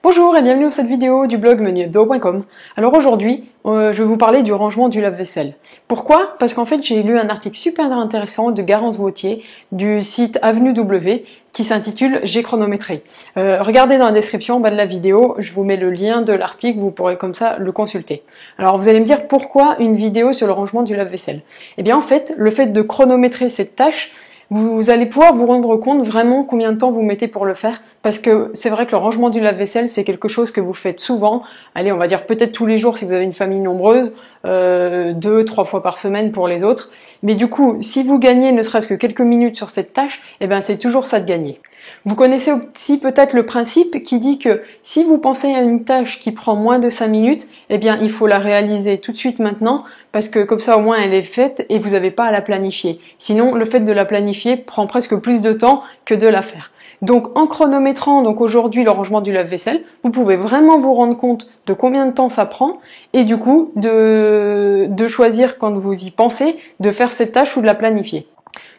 Bonjour et bienvenue dans cette vidéo du blog menuhebdo.com. Alors aujourd'hui, je vais vous parler du rangement du lave-vaisselle. Pourquoi? Parce qu'en fait, j'ai lu un article super intéressant de Garance Vautier du site Avenue W qui s'intitule « J'ai chronométré ». Regardez dans la description en bas de la vidéo, je vous mets le lien de l'article, vous pourrez comme ça le consulter. Alors vous allez me dire pourquoi une vidéo sur le rangement du lave-vaisselle? Eh bien en fait, le fait de chronométrer cette tâche, vous allez pouvoir vous rendre compte vraiment combien de temps vous mettez pour le faire, parce que c'est vrai que le rangement du lave-vaisselle, c'est quelque chose que vous faites souvent. Allez, on va dire peut-être tous les jours si vous avez une famille nombreuse, 2-3 fois par semaine pour les autres. Mais du coup, si vous gagnez ne serait-ce que quelques minutes sur cette tâche, eh ben c'est toujours ça de gagner. Vous connaissez aussi peut-être le principe qui dit que si vous pensez à une tâche qui prend moins de 5 minutes, eh bien il faut la réaliser tout de suite maintenant, parce que comme ça au moins elle est faite et vous n'avez pas à la planifier. Sinon, le fait de la planifier prend presque plus de temps que de la faire. Donc en chronométrant aujourd'hui le rangement du lave-vaisselle, vous pouvez vraiment vous rendre compte de combien de temps ça prend et du coup de choisir quand vous y pensez de faire cette tâche ou de la planifier.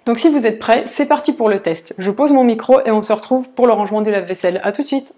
Donc si vous êtes prêts, c'est parti pour le test. Je pose mon micro et on se retrouve pour le rangement du lave-vaisselle. À tout de suite.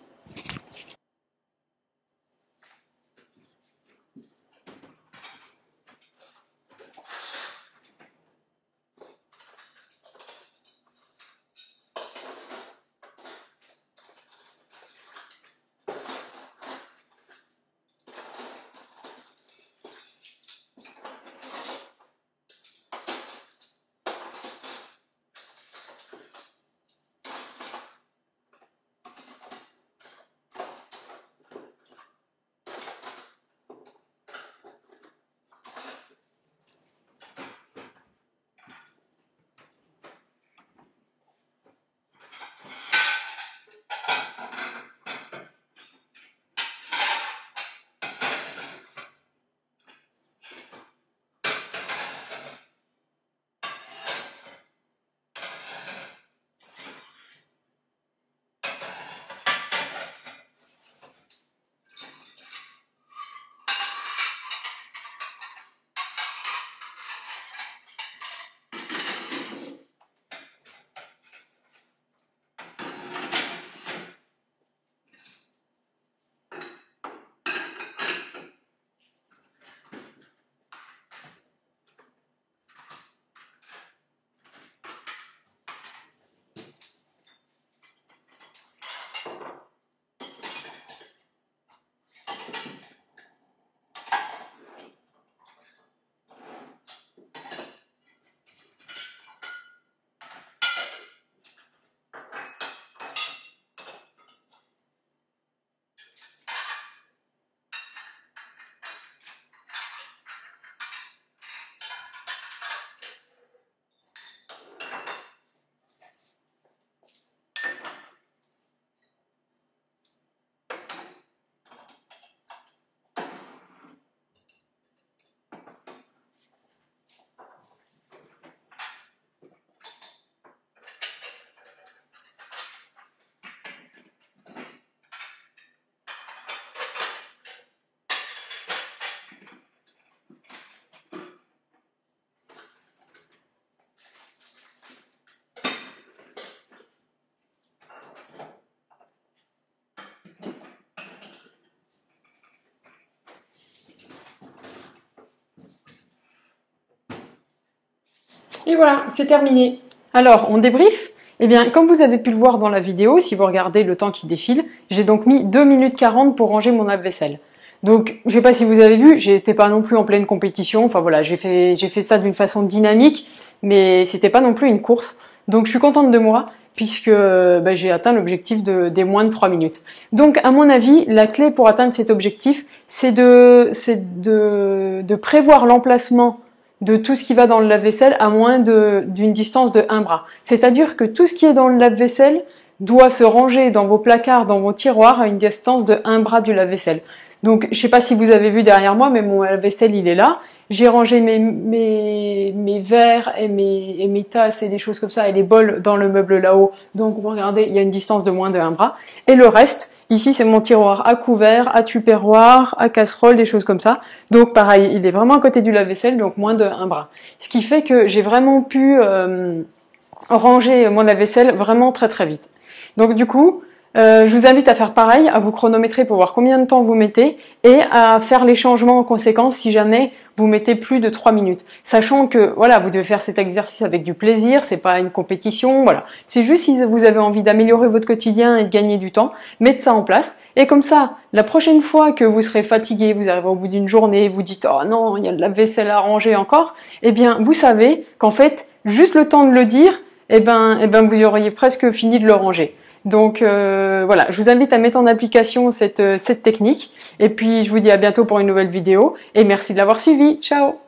Et voilà, c'est terminé. Alors, on débrief? Eh bien, comme vous avez pu le voir dans la vidéo, si vous regardez le temps qui défile, j'ai donc mis 2 minutes 40 pour ranger mon lave-vaisselle. Donc, je sais pas si vous avez vu, j'étais pas non plus en pleine compétition. Enfin voilà, j'ai fait ça d'une façon dynamique, mais c'était pas non plus une course. Donc, je suis contente de moi puisque j'ai atteint l'objectif des moins de 3 minutes. Donc, à mon avis, la clé pour atteindre cet objectif, c'est de prévoir l'emplacement de tout ce qui va dans le lave-vaisselle à moins d'une distance de 1 bras. C'est-à-dire que tout ce qui est dans le lave-vaisselle doit se ranger dans vos placards, dans vos tiroirs à une distance de 1 bras du lave-vaisselle. Donc, je sais pas si vous avez vu derrière moi, mais mon lave-vaisselle, il est là. J'ai rangé mes verres et mes tasses et des choses comme ça et les bols dans le meuble là-haut. Donc, vous regardez, il y a une distance de moins de 1 bras. Et le reste, ici, c'est mon tiroir à couverts, à tupperware, à casserole, des choses comme ça. Donc, pareil, il est vraiment à côté du lave-vaisselle, donc moins de 1 bras. Ce qui fait que j'ai vraiment pu ranger mon lave-vaisselle vraiment très très vite. Donc, du coup, Je vous invite à faire pareil, à vous chronométrer pour voir combien de temps vous mettez et à faire les changements en conséquence si jamais vous mettez plus de 3 minutes. Sachant que voilà, vous devez faire cet exercice avec du plaisir, c'est pas une compétition, voilà. C'est juste si vous avez envie d'améliorer votre quotidien et de gagner du temps, mettez ça en place. Et comme ça, la prochaine fois que vous serez fatigué, vous arrivez au bout d'une journée, vous dites oh non, il y a de la vaisselle à ranger encore, eh bien vous savez qu'en fait, juste le temps de le dire, eh ben vous auriez presque fini de le ranger. Donc voilà, je vous invite à mettre en application cette technique. Et puis je vous dis à bientôt pour une nouvelle vidéo. Et merci de l'avoir suivi. Ciao!